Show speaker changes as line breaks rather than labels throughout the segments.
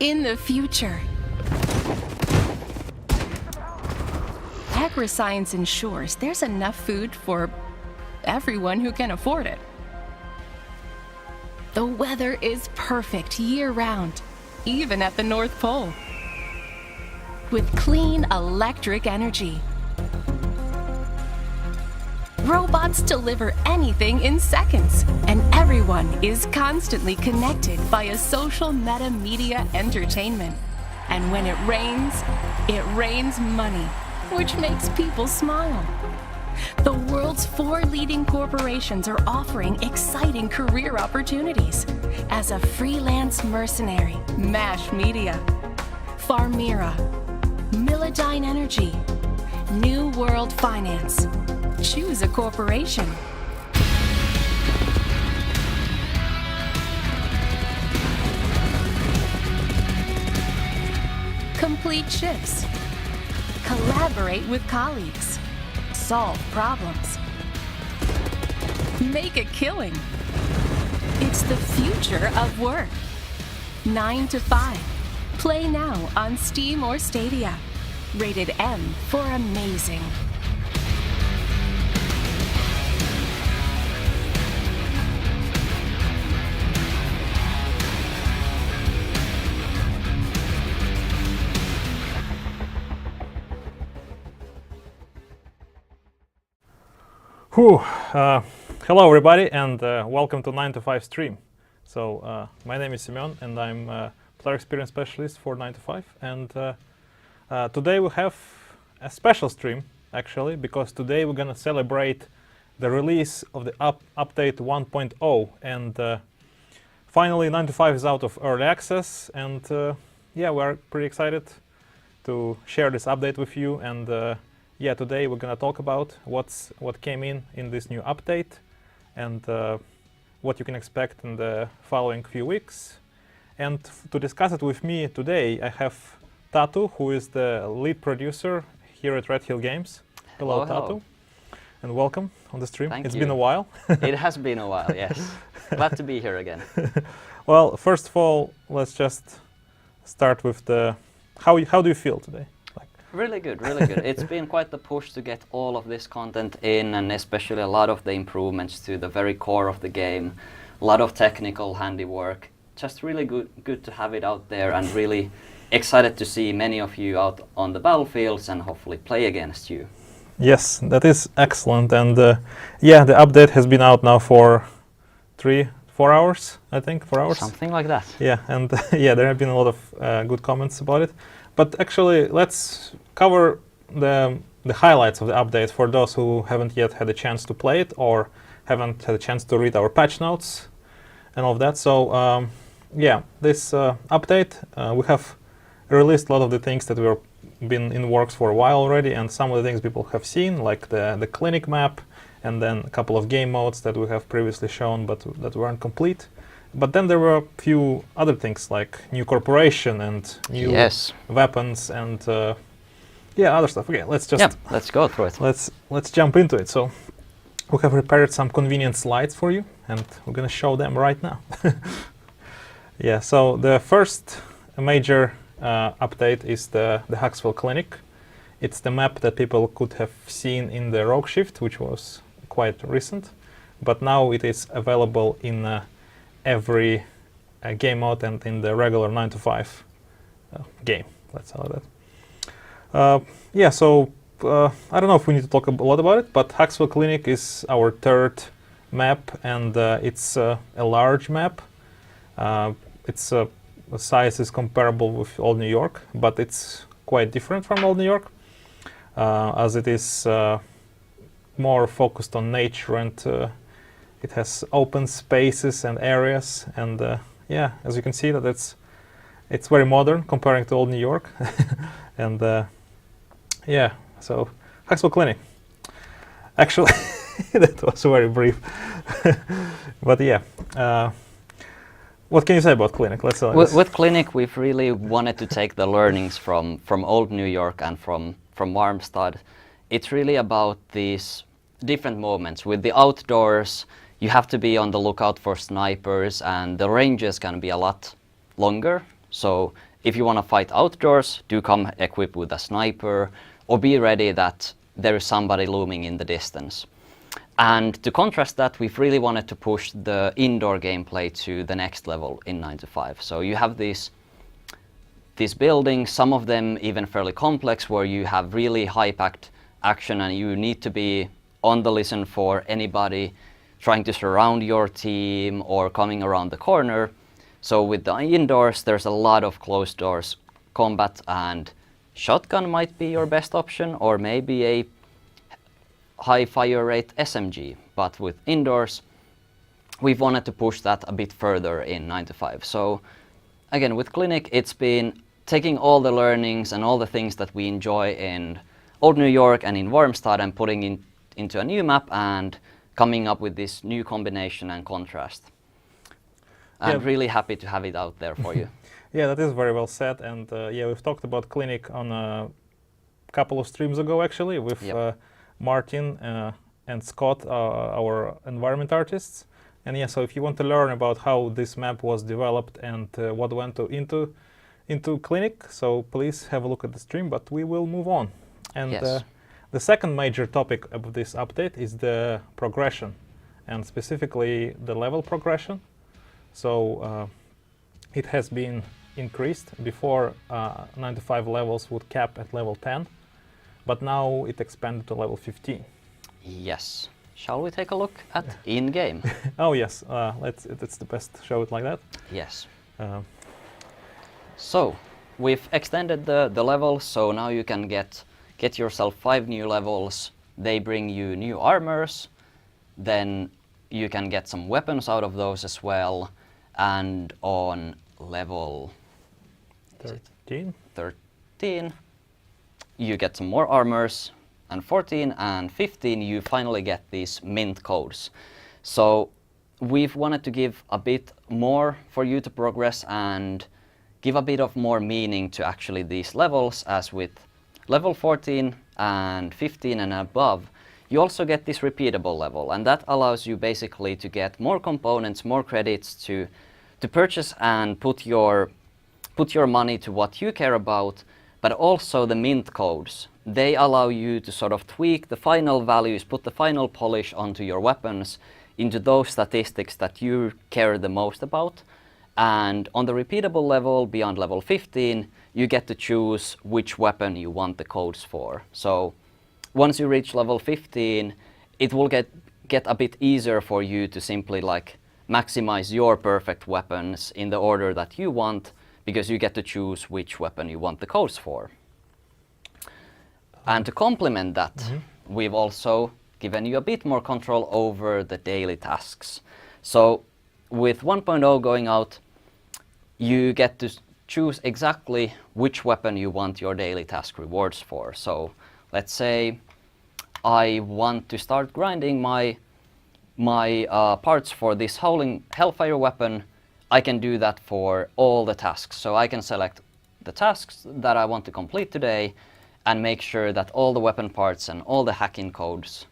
in the future. Agriscience ensures there's enough food for everyone who can afford it. The weather is perfect year-round, even at the North Pole. With clean electric energy. Robots deliver anything in seconds, and everyone is constantly connected via social meta-media entertainment. And when it rains money, which makes people smile. The world's 4 leading corporations are offering exciting career opportunities as a freelance mercenary, MASH Media, Farmira, Millidyne Energy, New World Finance. Choose a corporation. Complete shifts. Collaborate with colleagues. Solve problems. Make a killing. It's the future of work. 9 to 5. Play now on Steam or Stadia. Rated M for amazing.
Hello everybody, and welcome to 9 to 5 stream. So my name is Semyon and I'm a player experience specialist for 9 to 5, and today we have a special stream actually, because today we're gonna celebrate the release of the update 1.0, and finally 9 to 5 is out of early access, and yeah, we're pretty excited to share this update with you. And yeah, today we're gonna talk about what came in this new update, and what you can expect in the following few weeks. And to discuss it with me today, I have Tatu, who is the lead producer here at Red Hill Games. Hello, Tatu, and welcome on the stream.
Thank
It's
you.
been a while.
It has been a while, yes. Glad to be here again.
Well, first of all, let's just start with how do you feel today?
Really good, really good. It's been quite the push to get all of this content in, and especially a lot of the improvements to the very core of the game. A lot of technical handiwork. Just really good to have it out there, and really excited to see many of you out on the battlefields and hopefully play against you.
Yes, that is excellent. And yeah, the update has been out now for 4 hours, I think, 4 hours.
Something like that.
Yeah, and yeah, there have been a lot of good comments about it. But actually, let's cover the highlights of the update for those who haven't yet had a chance to play it or haven't had a chance to read our patch notes and all of that. So yeah, this update, we have released a lot of the things that were been in works for a while already, and some of the things people have seen, like the clinic map, and then a couple of game modes that we have previously shown but that weren't complete. But then there were a few other things, like new corporation and new weapons and yeah, other stuff. Okay, let's
go through it.
Let's jump into it. So we have prepared some convenient slides for you, and we're gonna show them right now. Yeah. So the first major update is the Hackswill Clinic. It's the map that people could have seen in the Rogue Shift, which was quite recent, but now it is available in every game mode and in the regular 9 to 5 game. Let's say that. Yeah, so I don't know if we need to talk a lot about it, but Hackswill Clinic is our third map, and it's a large map. Its size is comparable with Old New York, but it's quite different from Old New York, as it is more focused on nature, and it has open spaces and areas, and yeah, as you can see, that it's very modern comparing to Old New York. And yeah, so Hackswill Clinic. Actually, that was very brief. But yeah, what can you say about Clinic? Let's
with Clinic, we've really wanted to take the learnings from Old New York and from Warmstad. It's really about these different moments. With the outdoors, you have to be on the lookout for snipers, and the ranges can be a lot longer. So if you want to fight outdoors, do come equipped with a sniper, or be ready that there is somebody looming in the distance. And to contrast that, we've really wanted to push the indoor gameplay to the next level in 9 to 5. So you have these buildings, some of them even fairly complex, where you have really high-packed action and you need to be on the listen for anybody trying to surround your team or coming around the corner. So with the indoors, there's a lot of closed doors combat, and shotgun might be your best option, or maybe a high fire rate SMG. But with indoors, we've wanted to push that a bit further in 9 to 5. So again, with Clinic, it's been taking all the learnings and all the things that we enjoy in Old New York and in Wormstad and putting into a new map and coming up with this new combination and contrast. I'm really happy to have it out there for you.
Yeah, that is very well said. And yeah, we've talked about Clinic on a couple of streams ago, actually, with Martin and Scott, our environment artists. And yeah, so if you want to learn about how this map was developed and what went into Clinic, so please have a look at the stream, but we will move on. And the second major topic of this update is the progression, and specifically the level progression. So it has been increased. Before 9 to 5 levels would cap at level 10, but now it expanded to level 15.
Yes. Shall we take a look at in-game?
Oh yes, it's the best to show it like that.
Yes. So we've extended the levels, so now you can get yourself 5 new levels. They bring you new armors, then you can get some weapons out of those as well. And on level 13, you get some more armors, and 14 and 15 you finally get these mint codes. So we've wanted to give a bit more for you to progress and give a bit of more meaning to actually these levels, as with level 14 and 15 and above, you also get this repeatable level, and that allows you basically to get more components, more credits to purchase and put your money to what you care about. But also the mint codes, they allow you to sort of tweak the final values, put the final polish onto your weapons into those statistics that you care the most about. And on the repeatable level, beyond level 15, you get to choose which weapon you want the codes for. So once you reach level 15, it will get a bit easier for you to simply like maximize your perfect weapons in the order that you want, because you get to choose which weapon you want the codes for. And to complement that, we've also given you a bit more control over the daily tasks. So with 1.0 going out, you get to choose exactly which weapon you want your daily task rewards for. So let's say I want to start grinding my parts for this Hellfire weapon. I can do that for all the tasks. So I can select the tasks that I want to complete today and make sure that all the weapon parts and all the hacking codes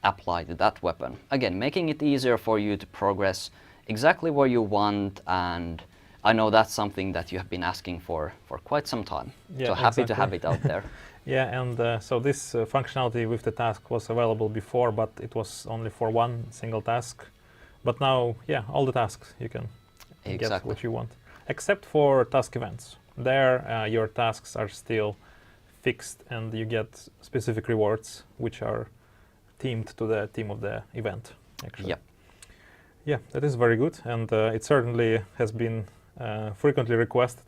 apply to that weapon. Again, making it easier for you to progress exactly where you want, and I know that's something that you have been asking for quite some time.
Yeah,
so happy
exactly.
to have it out there.
Yeah, and so this functionality with the task was available before, but it was only for one single task. But now, yeah, all the tasks you can get what you want, except for task events. There, your tasks are still fixed, and you get specific rewards which are themed to the theme of the event. Actually, yeah, that is very good, and it certainly has been frequently requested.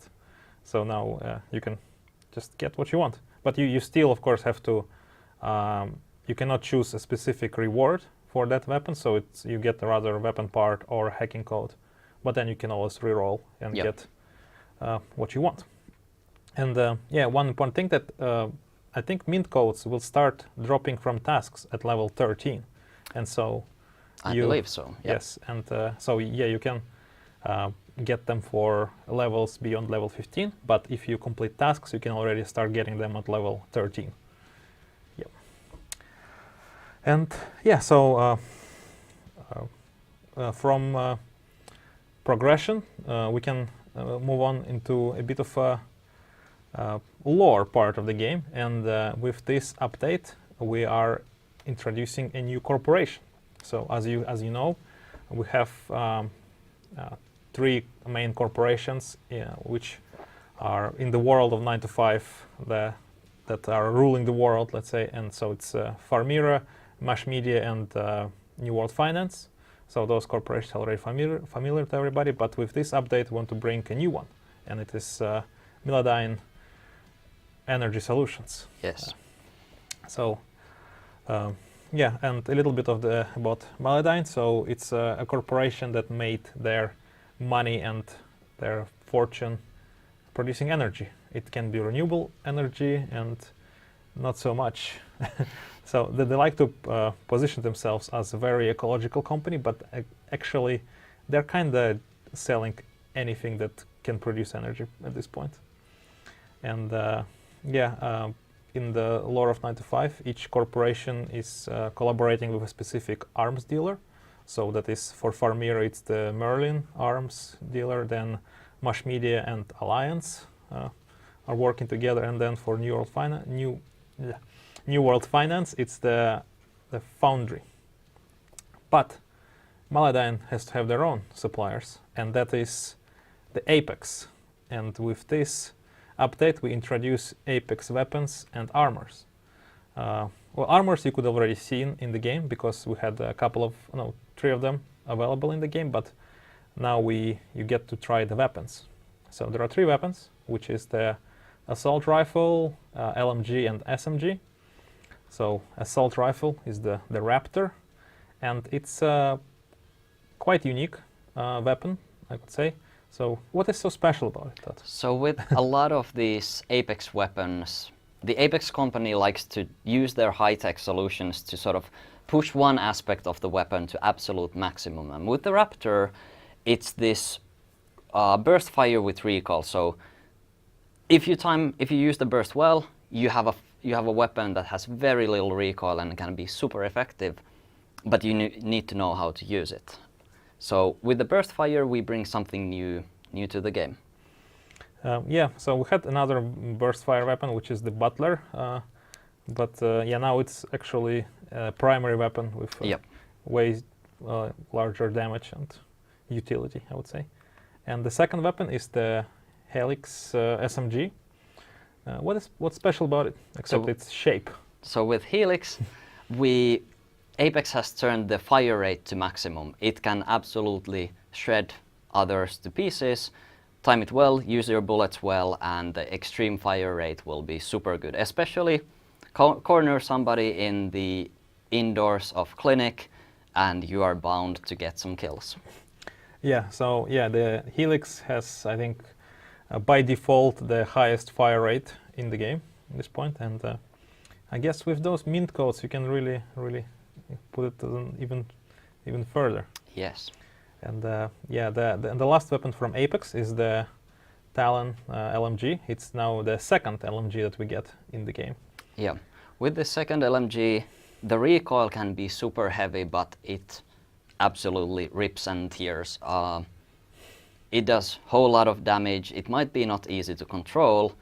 So now you can just get what you want, but you still, of course, have to. You cannot choose a specific reward for that weapon, so you get a rather weapon part or hacking code. But then you can always reroll and get what you want. And yeah, one important thing that I think mint codes will start dropping from tasks at level 13, and so
I believe so.
Yes, and so yeah, you can get them for levels beyond level 15. But if you complete tasks, you can already start getting them at level 13. Yeah. And yeah, so from progression, we can move on into a bit of a lore part of the game, and with this update we are introducing a new corporation. So as you know, we have 3 main corporations which are in the world of 9 to 5 that are ruling the world, let's say, and so it's Farmira, Mash Media, and New World Finance. So those corporations are already familiar to everybody, but with this update we want to bring a new one, and it is Miladine Energy Solutions.
Yes.
So yeah, and a little bit of about Miladine. So it's a corporation that made their money and their fortune producing energy. It can be renewable energy and not so much. So they like to position themselves as a very ecological company, but actually they're kind of selling anything that can produce energy at this point. And yeah, in the lore of 9 to 5, each corporation is collaborating with a specific arms dealer. So that is, for Farmir, it's the Merlin arms dealer, then Mash Media and Alliance are working together, and then for New World Finance, it's the Foundry. But Miladine has to have their own suppliers, and that is the Apex. And with this update, we introduce Apex weapons and armors. Well, armors you could already seen in the game because we had a couple of, no, 3 of them available in the game, but now you get to try the weapons. So there are 3 weapons, which is the assault rifle, LMG, and SMG. So assault rifle is the Raptor, and it's a quite unique weapon, I could say. So what is so special about it, Todd?
So with a lot of these Apex weapons, the Apex company likes to use their high-tech solutions to sort of push one aspect of the weapon to absolute maximum. And with the Raptor, it's this burst fire with recoil. So if you use the burst well, you have a weapon that has very little recoil and can be super effective, but you need to know how to use it. So with the burst fire, we bring something new to the game.
Yeah, so we had another burst fire weapon, which is the Butler, but yeah, now it's actually a primary weapon with way larger damage and utility, I would say. And the second weapon is the Helix SMG. What's special about it, except its shape?
So with Helix, Apex has turned the fire rate to maximum. It can absolutely shred others to pieces. Time it well, use your bullets well, and the extreme fire rate will be super good. Especially corner somebody in the indoors of Clinic, and you are bound to get some kills.
Yeah, so yeah, the Helix has, I think, by default, the highest fire rate in the game at this point, and I guess with those mint codes, you can really put it even further.
Yes.
And yeah, the last weapon from Apex is the Talon LMG. It's now the second LMG that we get in the game.
Yeah, with the second LMG, the recoil can be super heavy, but it absolutely rips and tears. It does a whole lot of damage. It might be not easy to control,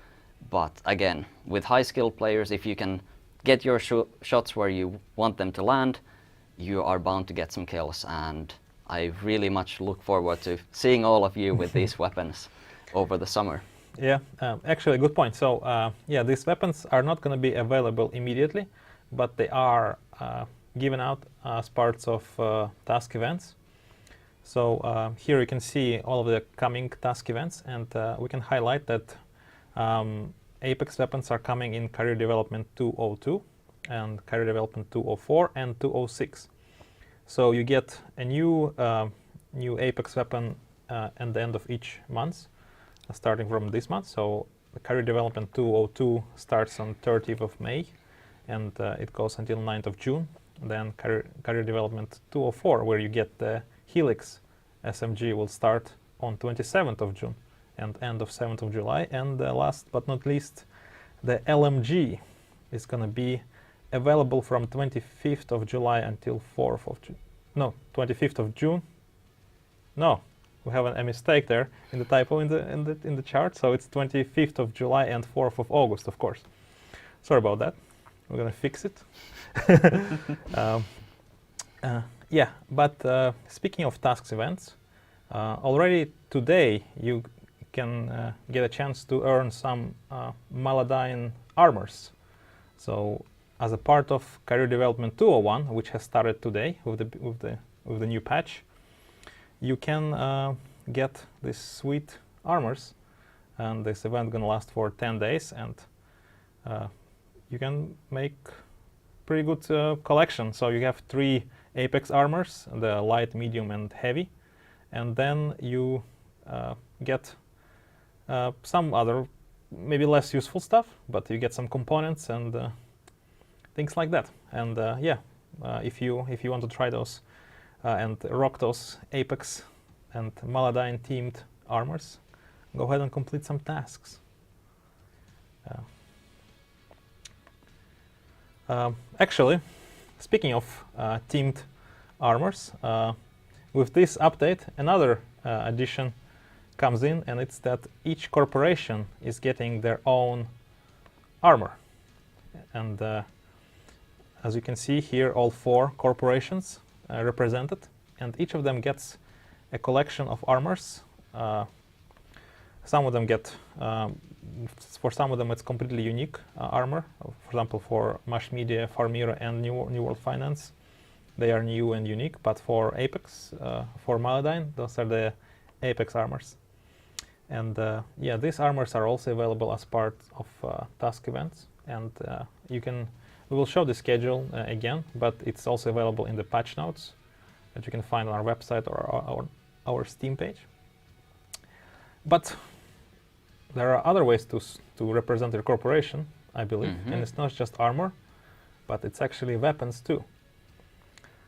but again, with high skill players, if you can get your shots where you want them to land, you are bound to get some kills, and I really much look forward to seeing all of you with these weapons over the summer.
Yeah, actually, good point. So yeah, these weapons are not going to be available immediately, but they are given out as parts of task events. So here you can see all of the coming task events, and we can highlight that Apex weapons are coming in Career Development 202 and Career Development 204 and 206. So you get a new Apex weapon at the end of each month, starting from this month. So the Career Development 202 starts on 30th of May, and it goes until 9th of June. Then Career Development 204, where you get the Helix SMG, will start on 27th of June and end of 7th of July. And last but not least, the LMG is going to be available from 25th of July until 4th of June. No, 25th of June. No, we have a mistake there in the typo in the chart. So it's 25th of July and 4th of August, of course. Sorry about that. We're gonna fix it. Yeah, but speaking of tasks events, already today you can get a chance to earn some Maladine armors. So as a part of Career Development 201, which has started today with the new patch, you can get these sweet armors, and this event gonna last for 10 days, and you can make pretty good collection. So you have 3 Apex armors, the light, medium, and heavy, and then you get some other maybe less useful stuff, but you get some components and things like that. And yeah, if you want to try those and rock those Apex and Maladine themed armors, go ahead and complete some tasks. Actually, speaking of themed armors, with this update, another addition comes in, and it's that each corporation is getting their own armor. And as you can see here, all 4 corporations represented, and each of them gets a collection of armors. Some of them get, for some of them it's completely unique armor. For example, for Mash Media, Farmira, and New World Finance, they are new and unique. But for Apex, for Maladine, those are the Apex armors. And yeah, these armors are also available as part of task events. And we will show the schedule again, but it's also available in the patch notes that you can find on our website or our Steam page. But there are other ways to represent your corporation, I believe, and it's not just armor, but it's actually weapons too.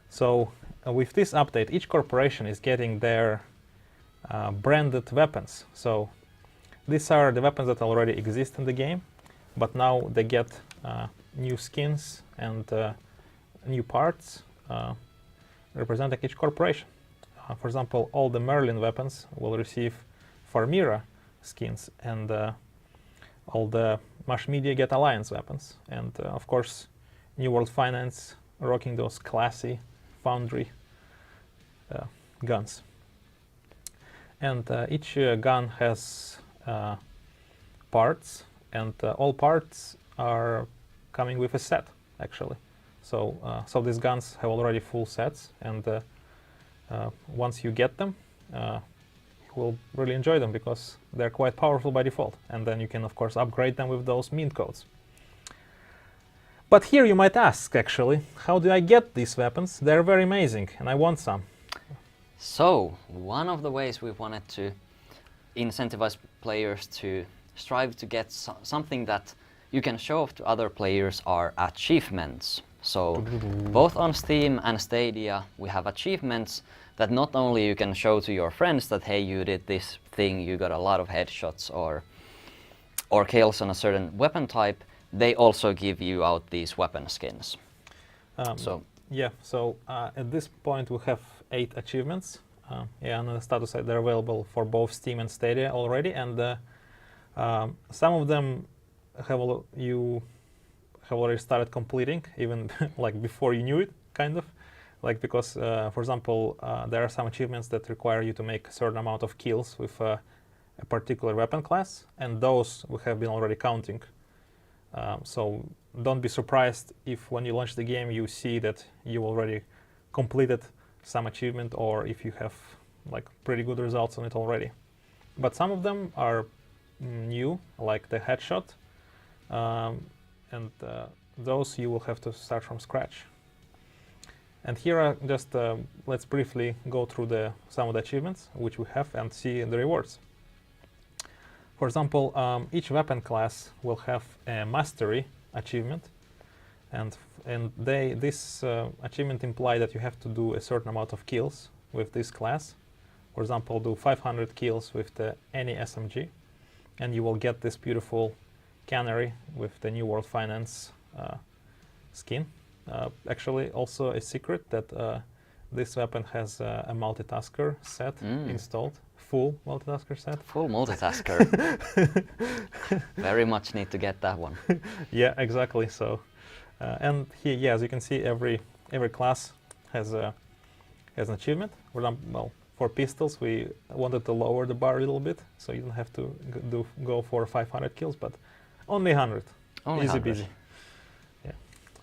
So with this update, each corporation is getting their branded weapons. So these are the weapons that already exist in the game, but now they get new skins and new parts representing each corporation. For example, all the Merlin weapons will receive Farmira skins, and all the Mash Media get Alliance weapons. And of course, New World Finance rocking those classy Foundry guns. And each gun has parts, and all parts are coming with a set, actually. So these guns have already full sets, and once you get them, you will really enjoy them because they're quite powerful by default. And then you can, of course, upgrade them with those mint codes. But here you might ask, actually, how do I get these weapons? They're very amazing, and I want some.
So, one of the ways we wanted to incentivize players to strive to get something that you can show off to other players are achievements. So, both on Steam and Stadia, we have achievements that not only you can show to your friends that, hey, you did this thing, you got a lot of headshots or kills on a certain weapon type, they also give you out these weapon skins.
Yeah, so at this point we have 8 achievements. Yeah, on the status side they're available for both Steam and Stadia already, and some of them you have already started completing, even like before you knew it, kind of. Like because, for example, there are some achievements that require you to make a certain amount of kills with a particular weapon class, and those we have been already counting. So don't be surprised if when you launch the game you see that you already completed some achievement, or if you have like pretty good results on it already. But some of them are new, like the headshot, and those you will have to start from scratch. And here are just let's briefly go through some of the achievements which we have and see the rewards. For example, each weapon class will have a mastery achievement, and this achievement implies that you have to do a certain amount of kills with this class. For example, do 500 kills with any SMG, and you will get this beautiful canary with the New World Finance skin. Actually, also a secret that this weapon has a multitasker set installed, full multitasker set.
Full multitasker. Very much need to get that one.
Yeah, exactly. So, and here, yeah, as you can see, every class has an achievement. For example, well, for pistols, we wanted to lower the bar a little bit, so you don't have to go for 500 kills, but only 100.
Only
Easy
100.
peasy. Yeah,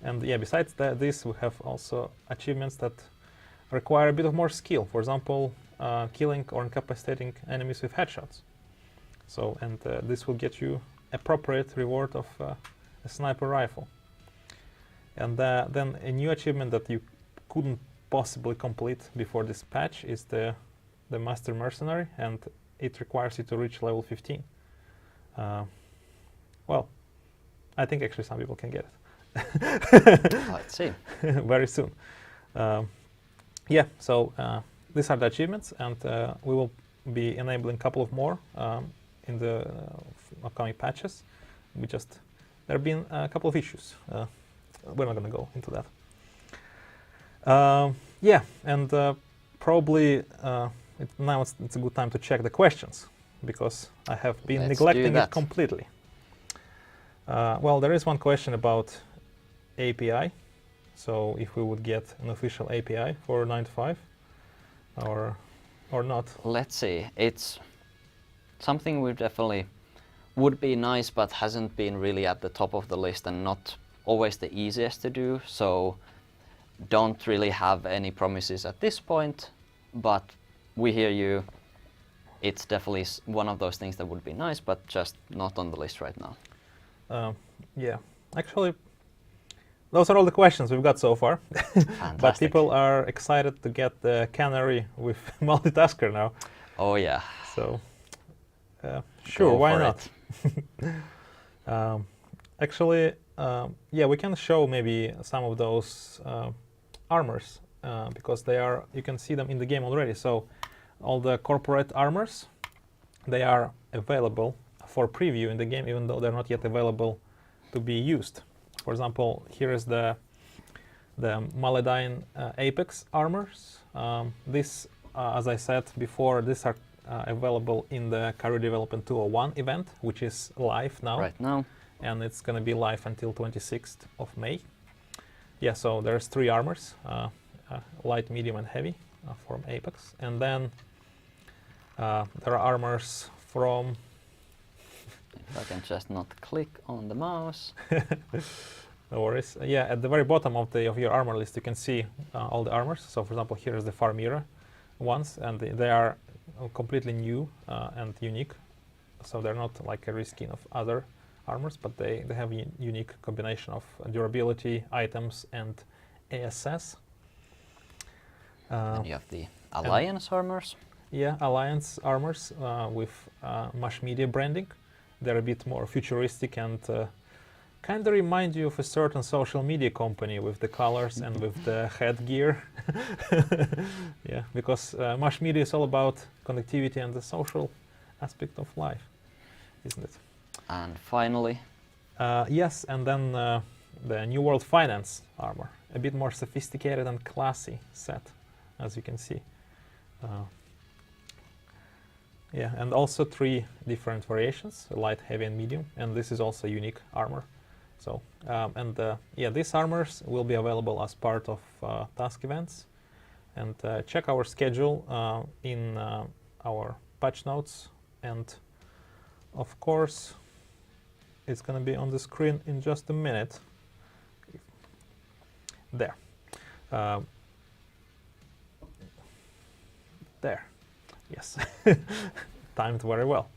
and yeah, besides this, we have also achievements that require a bit of more skill. For example, killing or incapacitating enemies with headshots. So, and this will get you appropriate reward of a sniper rifle. And then a new achievement that you couldn't possibly complete before this patch is the Master Mercenary, and it requires you to reach level 15. Well, I think actually some people can get it.
Let's see.
Very soon. Yeah, so these are the achievements, and we will be enabling a couple of more in the upcoming patches. There have been a couple of issues. We're not going to go into that. Yeah, and probably now it's a good time to check the questions, because I have been neglecting it completely. Well, there is one question about API. So if we would get an official API for 9.5 or not.
Let's see. It's something we definitely would be nice, but hasn't been really at the top of the list and not always the easiest to do. So don't really have any promises at this point, but we hear you. It's definitely one of those things that would be nice, but just not on the list right now.
Yeah, actually, those are all the questions we've got so far. But people are excited to get the Canary with multitasker now.
Oh yeah.
So sure, why not? Actually, yeah, we can show maybe some of those armors because you can see them in the game already. So all the corporate armors, they are available for preview in the game, even though they're not yet available to be used. For example, here is the Maledine Apex armors. This, as I said before, these are available in the Career Development 201 event, which is live now.
Right now.
And it's going to be live until 26th of May. Yeah, so there's 3 armors, light, medium, and heavy from Apex. And then there are armors from...
If I can just not click on the mouse.
No worries. Yeah, at the very bottom of your armor list, you can see all the armors. So, for example, here is the Farmira ones, and they are completely new and unique. So they're not like a reskin of other armors, but they have a unique combination of durability, items, and ASS.
And you have the Alliance armors.
Yeah, Alliance armors with Mush Media branding. They're a bit more futuristic and kind of remind you of a certain social media company with the colors and with the headgear. Yeah, because Mush Media is all about connectivity and the social aspect of life, isn't it?
And finally...
yes, and then the New World Finance armor. A bit more sophisticated and classy set, as you can see. Yeah, and also 3 different variations, light, heavy, and medium, and this is also unique armor. So, yeah, these armors will be available as part of task events. And check our schedule in our patch notes, and of course, it's going to be on the screen in just a minute. There. There. Yes. Timed very well.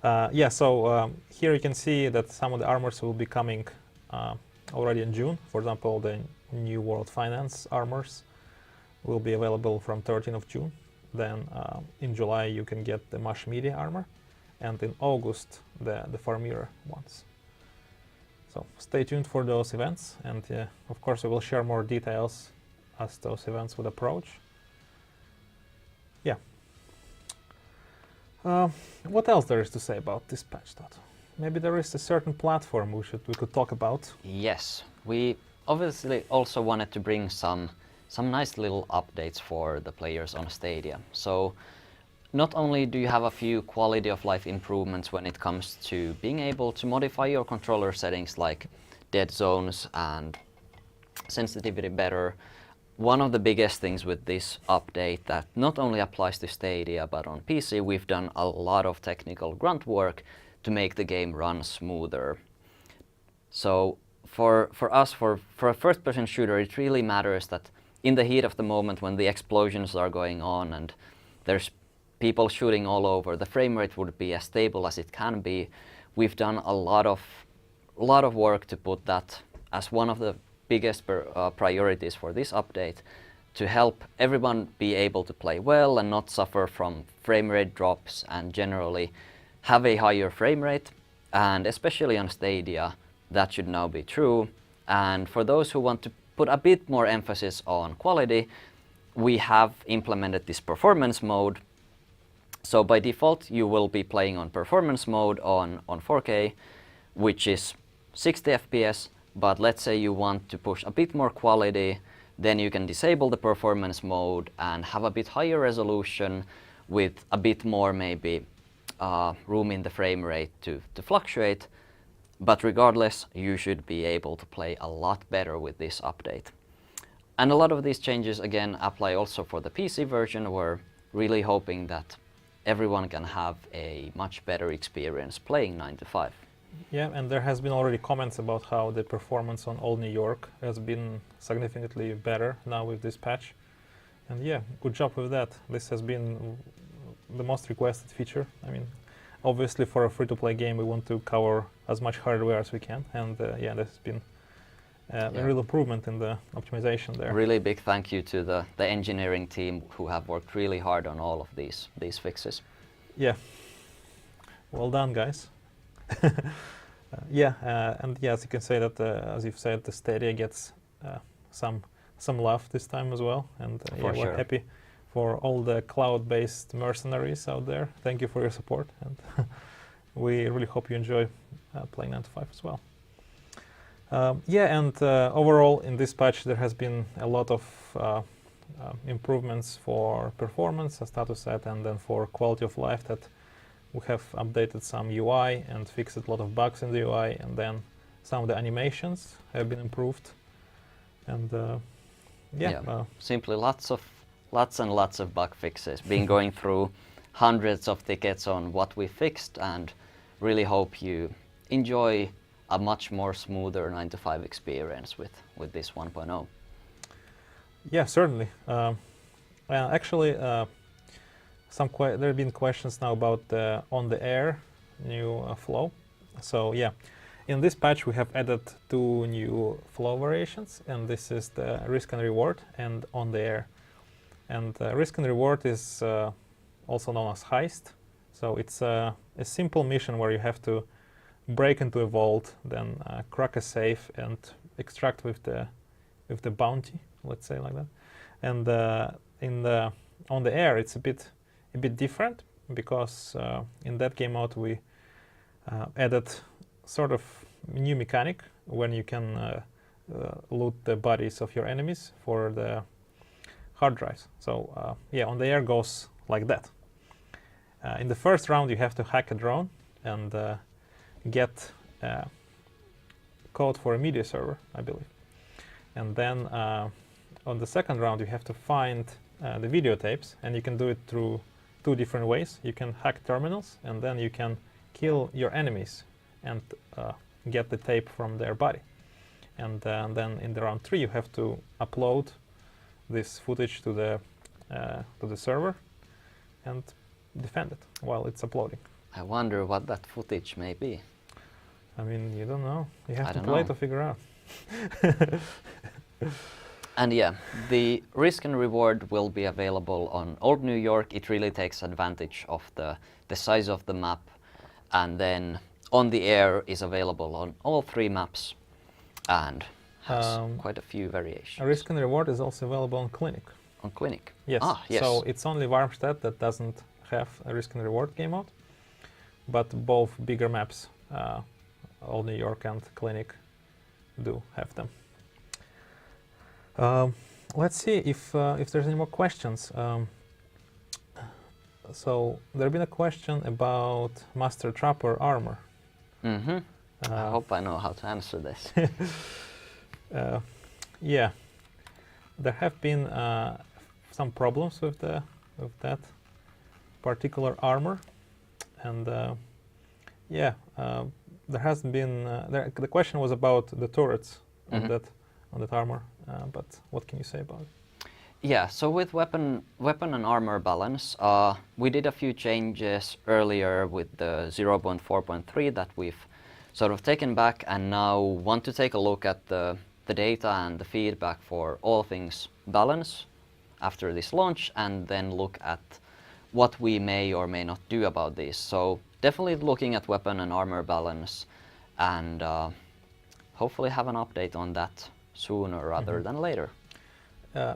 Yeah, so here you can see that some of the armors will be coming already in June. For example, the New World Finance armors will be available from 13th of June. Then in July you can get the Mush Media armor, and in August the Farmira ones. So stay tuned for those events, and of course we will share more details as those events would approach. Yeah. What else there is to say about this patch, Todd? Maybe there is a certain platform we could talk about.
Yes, we obviously also wanted to bring some some nice little updates for the players on Stadia. So not only do you have a few quality of life improvements when it comes to being able to modify your controller settings like dead zones and sensitivity better, one of the biggest things with this update that not only applies to Stadia but on PC, we've done a lot of technical grunt work to make the game run smoother. So for us, for a first-person shooter, it really matters that in the heat of the moment when the explosions are going on and there's people shooting all over, the frame rate would be as stable as it can be. We've done a lot of work to put that as one of the biggest priorities for this update, to help everyone be able to play well and not suffer from frame rate drops and generally have a higher frame rate. And especially on Stadia, that should now be true. And for those who want to put a bit more emphasis on quality, we have implemented this performance mode. So by default, you will be playing on performance mode on 4K, which is 60 FPS. But let's say you want to push a bit more quality, then you can disable the performance mode and have a bit higher resolution with a bit more maybe room in the frame rate to fluctuate. But regardless, you should be able to play a lot better with this update. And a lot of these changes again apply also for the PC version. We're really hoping that everyone can have a much better experience playing 9 to 5.
Yeah, and there has been already comments about how the performance on Old New York has been significantly better now with this patch. And yeah, good job with that. This has been the most requested feature. I mean, obviously for a free-to-play game we want to cover as much hardware as we can, and yeah, this has been a real improvement in the optimization there.
Really big thank you to the engineering team who have worked really hard on all of these fixes.
Yeah, well done, guys. Yeah, and yeah, as you can say that, as you've said, the Stadia gets some love this time as well, and yeah, we're happy for all the cloud-based mercenaries out there. Thank you for your support, and we really hope you enjoy playing 9 to 5 as well. Yeah, and overall in this patch there has been a lot of improvements for performance, as Tato said, and then for quality of life, that we have updated some UI and fixed a lot of bugs in the UI, and then some of the animations have been improved. And
simply lots and lots of bug fixes. Been going through hundreds of tickets on what we fixed, and really hope you enjoy a much more smoother 9 to 5 experience with this 1.0.
Yeah, certainly. Actually, there have been questions now about the on the air new flow. So yeah, in this patch we have added 2 new flow variations, and this is the risk and reward and on the air. And risk and reward is also known as heist. So it's a simple mission where you have to break into a vault, then crack a safe and extract with the bounty, let's say like that. And on the air it's a bit different, because in that game mode we added sort of new mechanic when you can loot the bodies of your enemies for the hard drives. So yeah, on the air goes like that. In the first round you have to hack a drone and get code for a media server, I believe. And then on the second round you have to find the videotapes, and you can do it through 2 different ways. You can hack terminals, and then you can kill your enemies and get the tape from their body. And then in the round 3 you have to upload this footage to the server and defend it while it's uploading.
I wonder what that footage may be.
I mean, you don't know. You have to play to figure out.
And yeah, the risk and reward will be available on Old New York. It really takes advantage of the size of the map. And then on the air is available on all 3 maps and has quite a few variations.
A risk and reward is also available on Clinic.
On Clinic?
Yes.
Yes.
So it's only Warmstead that doesn't have a risk and reward game mode, but both bigger maps, Old New York and Clinic, do have them. let's see if there's any more questions. So there been a question about Master Trapper armor.
Mm-hmm. I hope I know how to answer this.
Yeah, there have been some problems with that particular armor, and there hasn't been. The question was about the turrets on that armor, but what can you say about it?
Yeah, so with weapon and armor balance, we did a few changes earlier with the 0.4.3 that we've sort of taken back, and now want to take a look at the data and the feedback for all things balance after this launch, and then look at what we may or may not do about this. So definitely looking at weapon and armor balance, and hopefully have an update on that sooner rather than later.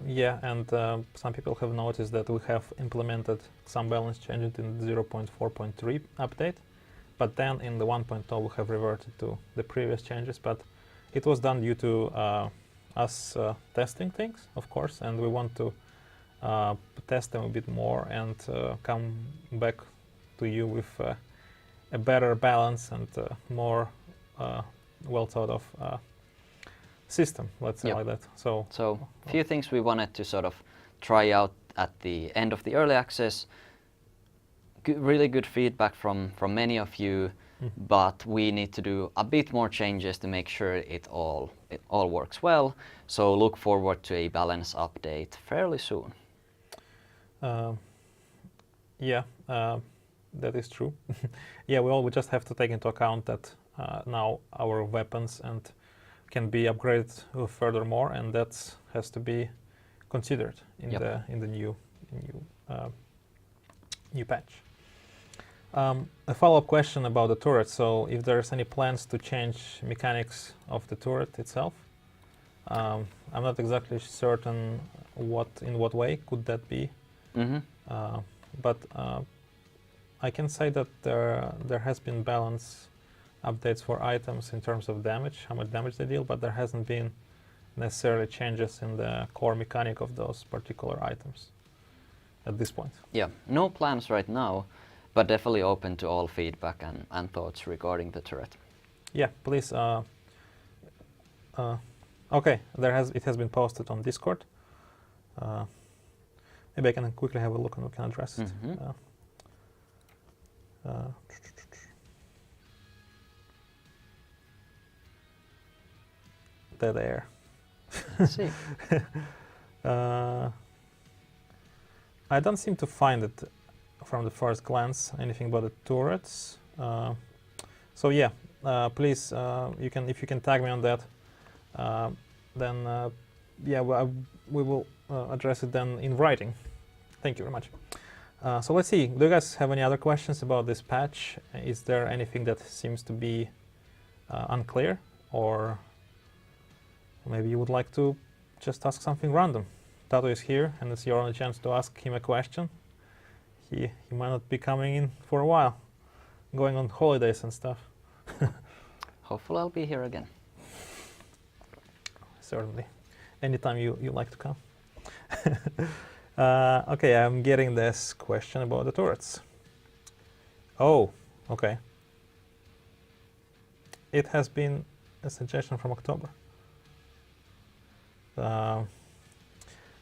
Yeah, and some people have noticed that we have implemented some balance changes in 0.4.3 update, but then in the 1.0 we have reverted to the previous changes, but it was done due to us testing things, of course, and we want to test them a bit more and come back to you with a better balance and more well thought of system, let's say. Like that. So
a few things we wanted to sort of try out at the end of the early access. Really good feedback from many of you, but we need to do a bit more changes to make sure it all works well. So look forward to a balance update fairly soon.
That is true. Yeah, we just have to take into account that now our weapons and can be upgraded furthermore, and that has to be considered in the new patch. A follow-up question about the turret. So, if there's any plans to change mechanics of the turret itself, I'm not exactly certain in what way could that be. But I can say that there has been balance updates for items in terms of damage, how much damage they deal, but there hasn't been necessarily changes in the core mechanic of those particular items at this point.
Yeah, no plans right now, but definitely open to all feedback and thoughts regarding the turret.
Yeah, please. Okay, it has been posted on Discord. Maybe I can quickly have a look and we can address it. Dead air.
Let's see.
I don't seem to find it from the first glance, anything about the turrets. So yeah, please, if you can tag me on that, then yeah, we will address it then in writing. Thank you very much. So let's see, do you guys have any other questions about this patch? Is there anything that seems to be unclear, or maybe you would like to just ask something random? Tato is here, and it's your only chance to ask him a question. He might not be coming in for a while, going on holidays and stuff.
Hopefully I'll be here again.
Certainly. Anytime you like to come. Okay, I'm getting this question about the turrets. Oh, okay. It has been a suggestion from October.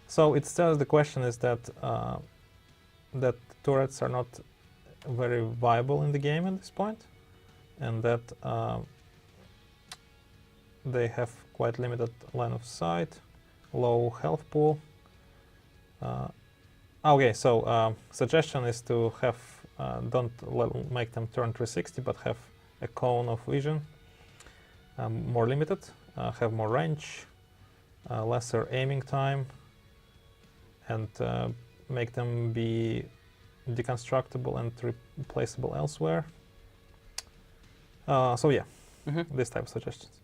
So it says the question is that that turrets are not very viable in the game at this point, and that they have quite limited line of sight, low health pool. Okay, so suggestion is to have don't make them turn 360, but have a cone of vision, more limited, have more range, lesser aiming time, and make them be deconstructible and replaceable elsewhere. So yeah, this type of suggestions.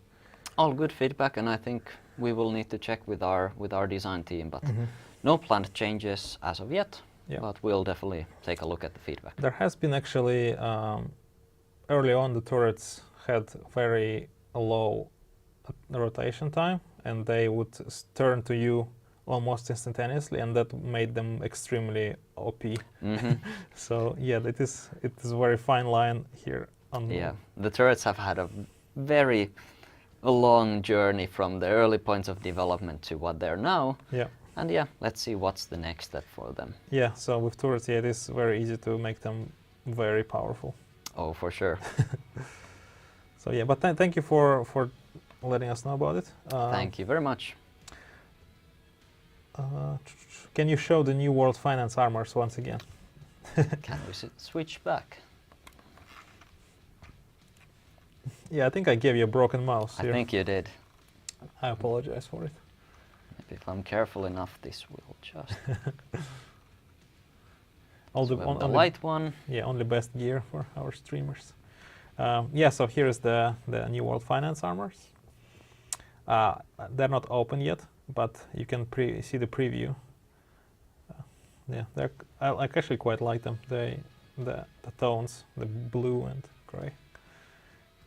All good feedback, and I think we will need to check with our design team, but no planned changes as of yet.
Yeah.
But we'll definitely take a look at the feedback.
There has been actually early on the turrets had very low rotation time, and they would turn to you almost instantaneously, and that made them extremely OP. So yeah, it is a very fine line here.
Yeah, the turrets have had a very long journey from the early points of development to what they're now.
Yeah.
And yeah, let's see what's the next step for them.
Yeah, so with turrets, yeah, it is very easy to make them very powerful.
Oh, for sure.
So yeah, but thank you for letting us know about it.
Thank you very much.
Can you show the new World Finance armors once again?
Can we switch back?
Yeah, I think I gave you a broken mouse here.
I think you did.
I apologize for it.
Maybe if I'm careful enough, this will just...
The
light one.
Yeah, only best gear for our streamers. Yeah, so here is the new World Finance armors. They're not open yet, but you can see the preview. Yeah, I actually quite like them. The tones, the blue and gray,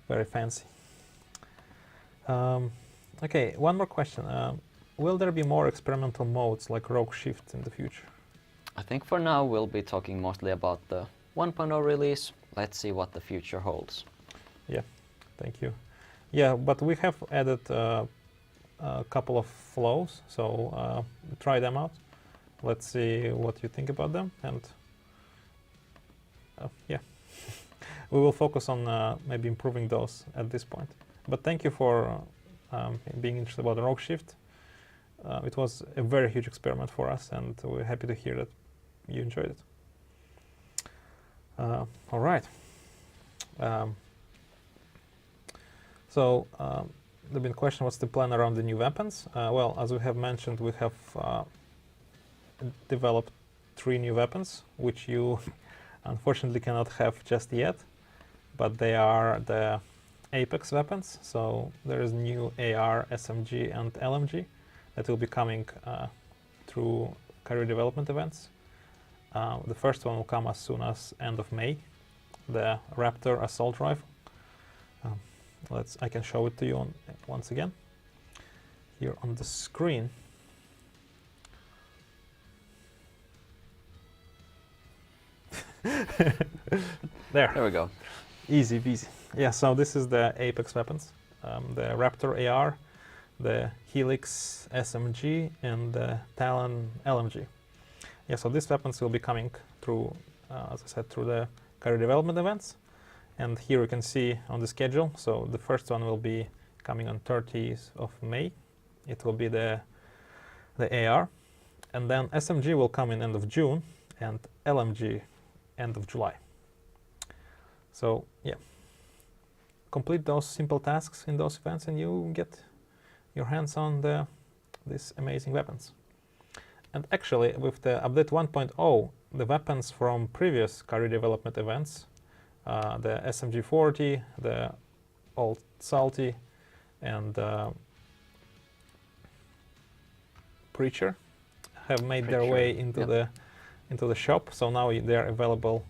very fancy. Okay, one more question. Will there be more experimental modes like Rogue Shift in the future?
I think for now we'll be talking mostly about the 1.0 release. Let's see what the future holds.
Yeah, thank you. Yeah, but we have added a couple of flows, so try them out. Let's see what you think about them, and yeah, we will focus on maybe improving those at this point. But thank you for being interested about the Rogue Shift. It was a very huge experiment for us, and we're happy to hear that you enjoyed it. All right. So there's been a question, what's the plan around the new weapons? Well, as we have mentioned, we have developed 3 new weapons, which you unfortunately cannot have just yet, but they are the Apex weapons. So there is new AR, SMG, and LMG that will be coming through career development events. The first one will come as soon as end of May, the Raptor assault rifle. I can show it to you once again here on the screen. There
we go.
Easy peasy. Yeah, so this is the Apex weapons, the Raptor AR, the Helix SMG, and the Talon LMG. Yeah, so these weapons will be coming through, as I said, through the career development events. And here you can see on the schedule, so the first one will be coming on 30th of May. It will be the AR. And then SMG will come in end of June, and LMG end of July. So yeah, complete those simple tasks in those events and you get your hands on these amazing weapons. And actually, with the update 1.0, the weapons from previous career development events, the SMG-40, the Old Salty, and Preacher, have made their way into the shop. So now they are available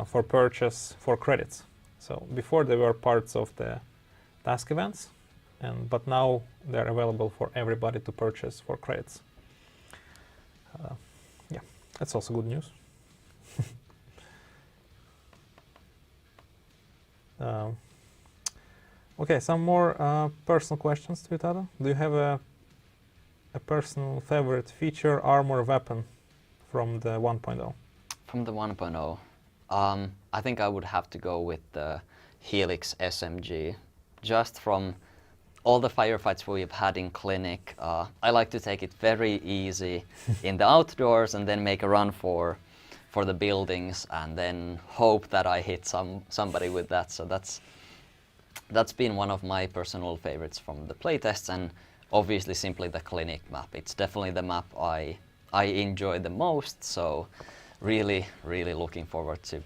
for purchase for credits. So before they were parts of the task events, but now they're available for everybody to purchase for credits. Yeah, that's also good news. Okay, some more personal questions to you, Tado. Do you have a personal favorite feature, armor, weapon from the 1.0?
From the 1.0, I think I would have to go with the Helix SMG. Just from all the firefights we've had in Clinic, I like to take it very easy in the outdoors and then make a run for the buildings and then hope that I hit somebody with that. So that's been one of my personal favorites from the playtests, and obviously simply the Clinic map. It's definitely the map I enjoy the most, so really looking forward to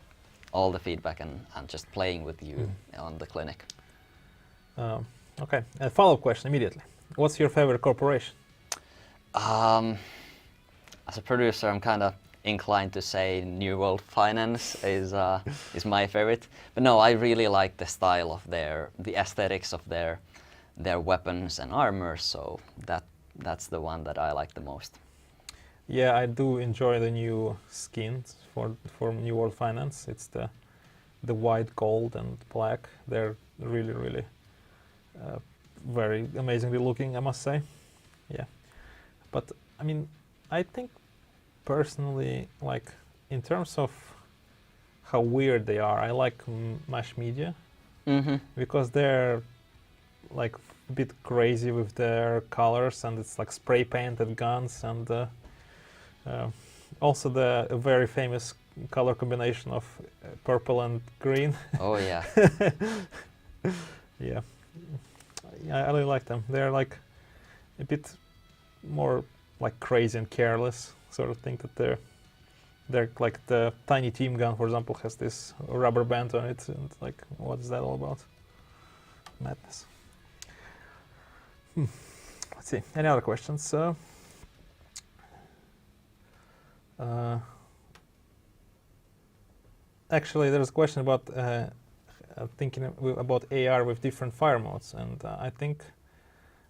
all the feedback and just playing with you on the Clinic.
Okay, a follow-up question immediately. What's your favorite corporation?
As a producer, I'm kind of inclined to say New World Finance is my favorite. But no, I really like the style of the aesthetics of their weapons and armor, so that's the one that I like the most.
Yeah, I do enjoy the new skins for New World Finance. It's the white, gold, and black. They're really very amazingly looking, I must say. Yeah, but I mean, I think personally, like in terms of how weird they are, I like Mash Media because they're like a bit crazy with their colors, and it's like spray painted guns, and also the very famous color combination of purple and green.
Oh yeah.
Yeah, I really like them. They're like a bit more like crazy and careless sort of thing. That they're like the tiny team gun, for example, has this rubber band on it, and like, what is that all about? Madness. Let's see. Any other questions? Actually, there's a question about thinking about AR with different fire modes, and I think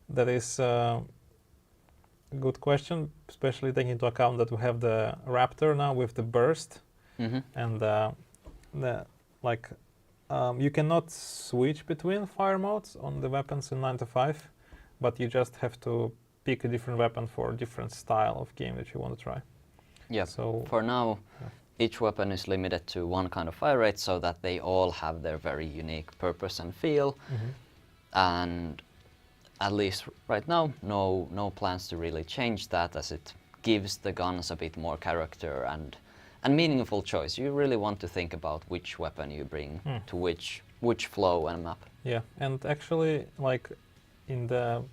that is a good question, especially taking into account that we have the Raptor now with the burst, and the like you cannot switch between fire modes on the weapons in 9 to 5, but you just have to pick a different weapon for a different style of game that you want to try.
Yeah.
So
for now, each weapon is limited to one kind of fire rate, so that they all have their very unique purpose and feel. And at least right now, no plans to really change that, as it gives the guns a bit more character and meaningful choice. You really want to think about which weapon you bring to which flow and map.
Yeah, and actually, like in the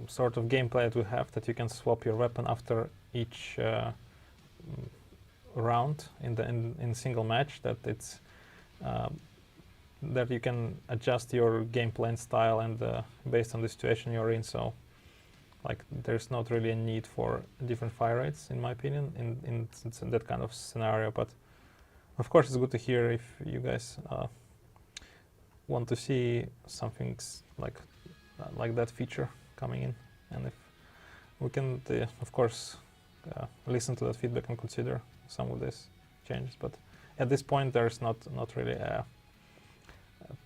sort of gameplay that we have, that you can swap your weapon after each round in single match, that it's that you can adjust your gameplay and style and based on the situation you're in. So like there's not really a need for different fire rates, in my opinion, in that kind of scenario. But of course, it's good to hear if you guys want to see something like that feature coming in, and if we can, of course, listen to that feedback and consider some of these changes. But at this point, there's not really a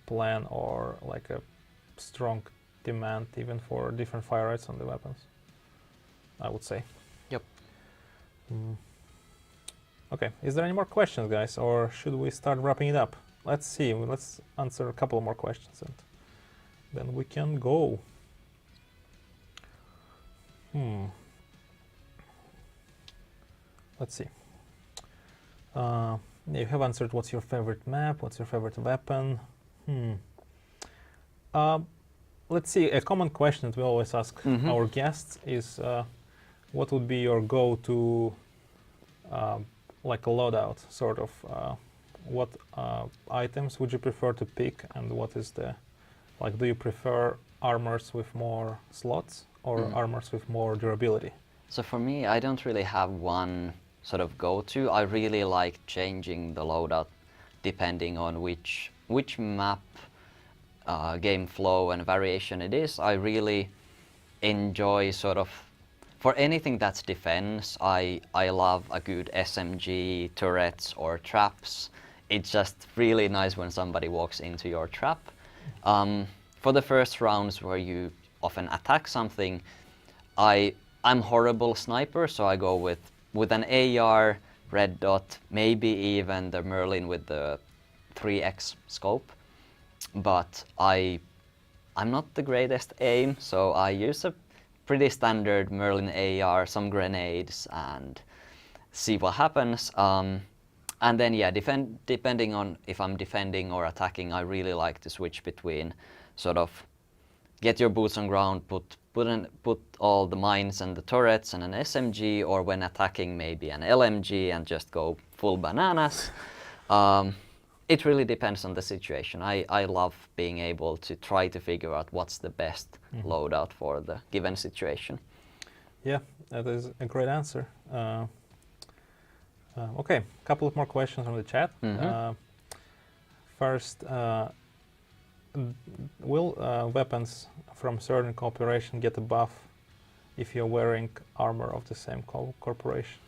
plan or like a strong demand even for different fire rates on the weapons, I would say.
Yep.
Okay, is there any more questions, guys, or should we start wrapping it up? Let's see, let's answer a couple more questions and then we can go. Let's see. You have answered what's your favorite map, what's your favorite weapon. Let's see, a common question that we always ask our guests is what would be your go-to like a loadout, sort of what items would you prefer to pick, and what is the, like, do you prefer armors with more slots or armors with more durability?
So for me, I don't really have one sort of go-to. I really like changing the loadout depending on which map, game flow and variation it is. I really enjoy sort of, for anything that's defense, I love a good SMG, turrets or traps. It's just really nice when somebody walks into your trap. For the first rounds where you often attack something, I'm horrible sniper, so I go with an AR, red dot, maybe even the Merlin with the 3x scope. But I'm not the greatest aim, so I use a pretty standard Merlin AR, some grenades, and see what happens. And then yeah, depending on if I'm defending or attacking, I really like to switch between sort of get your boots on ground, put all the mines and the turrets and an SMG, or when attacking maybe an LMG and just go full bananas. It really depends on the situation. I love being able to try to figure out what's the best loadout for the given situation.
Yeah, that is a great answer. Okay, a couple of more questions from the chat. First, will weapons from certain cooperation get a buff if you're wearing armor of the same corporation?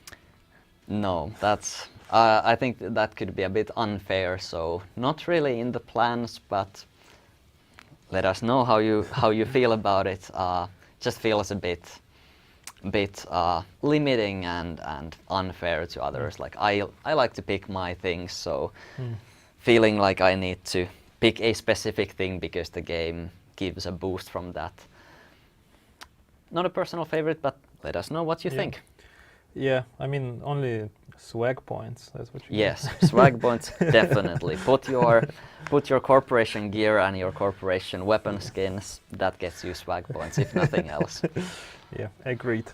No, that's. I think that could be a bit unfair. So not really in the plans, but let us know how you feel about it. Just feels a bit limiting and unfair to others. Like I like to pick my things, so feeling like I need to pick a specific thing because the game gives a boost from that. Not a personal favorite, but let us know what you think.
Yeah, I mean only swag points. That's what you.
Yes, swag points definitely. Put your corporation gear and your corporation weapon skins. That gets you swag points, if nothing else.
Yeah, agreed.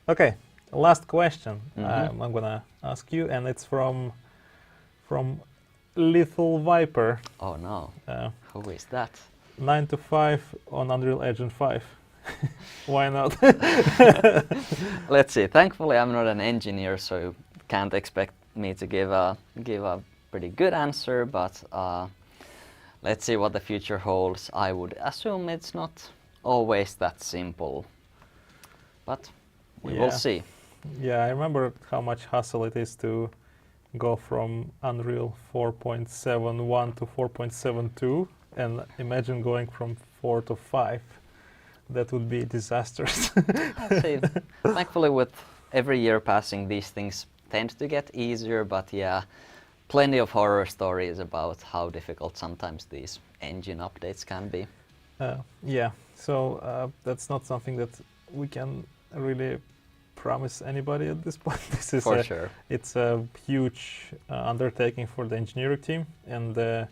Okay, last question. I'm gonna ask you, and it's from Little Viper.
Oh no, who is that?
9 to 5 on Unreal Engine 5. Why not?
Let's see. Thankfully, I'm not an engineer, so you can't expect me to give a pretty good answer. But let's see what the future holds. I would assume it's not always that simple, but we will see.
Yeah, I remember how much hassle it is to go from Unreal 4.71 to 4.72, and imagine going from 4 to 5. That would be disastrous.
I'd say, thankfully, with every year passing, these things tend to get easier, but yeah, plenty of horror stories about how difficult sometimes these engine updates can be.
Yeah, so that's not something that we can really promise anybody at this point. This is
For sure.
It's a huge undertaking for the engineering team, and the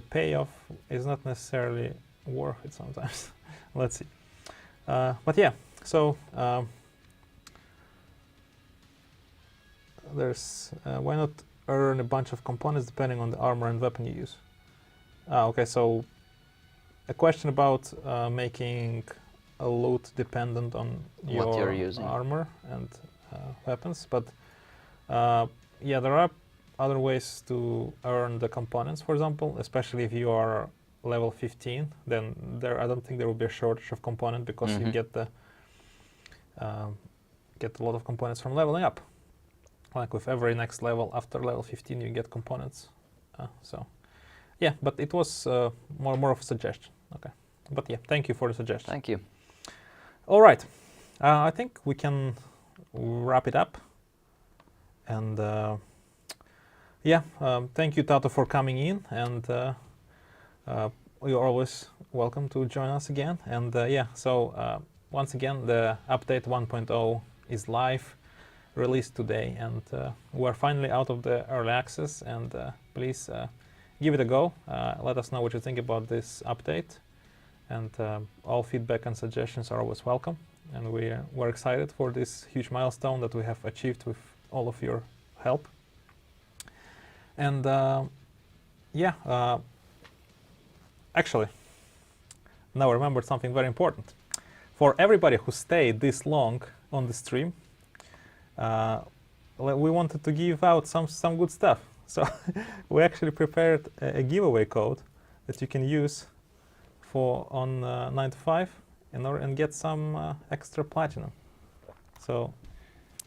payoff is not necessarily worth it sometimes. Let's see. But yeah, so there's why not earn a bunch of components depending on the armor and weapon you use? Okay, so a question about making a loot dependent on
What you're using.
armor and weapons, but yeah, there are other ways to earn the components. For example, especially if you are level 15, then I don't think there will be a shortage of component because you get a lot of components from leveling up. Like with every next level after level 15, you get components. So yeah, but it was more of a suggestion. Okay, but yeah, thank you for the suggestion.
Thank you.
All right, I think we can wrap it up. And yeah, thank you, Tato, for coming in, and you're always welcome to join us again. And yeah, so once again, the update 1.0 is live, released today, and we're finally out of the early access. And please give it a go. Let us know what you think about this update. And all feedback and suggestions are always welcome. And we're excited for this huge milestone that we have achieved with all of your help. And yeah, actually, now I remembered something very important. For everybody who stayed this long on the stream, we wanted to give out some good stuff. So we actually prepared a giveaway code that you can use on 9 to 5 and get some extra platinum. So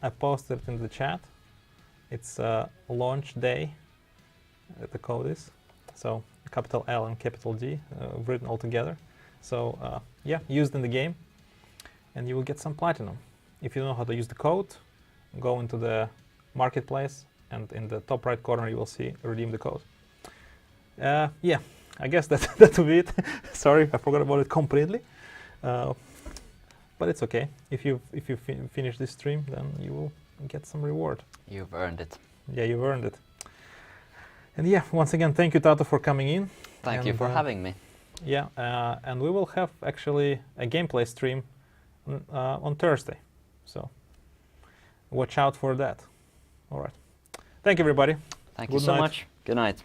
I posted it in the chat. It's launch day, the code is. So capital L and capital D written all together. So yeah, used in the game, and you will get some platinum. If you know how to use the code, go into the marketplace, and in the top right corner you will see redeem the code. Yeah, I guess that will be it. Sorry, I forgot about it completely. But it's okay. If you finish this stream, then you will get some reward.
You've earned it.
Yeah, you've earned it. And yeah, once again, thank you, Tato, for coming in.
Thank you for having me.
Yeah, and we will have actually a gameplay stream on Thursday. So watch out for that. All right. Thank you, everybody.
Thank you so much. Good night.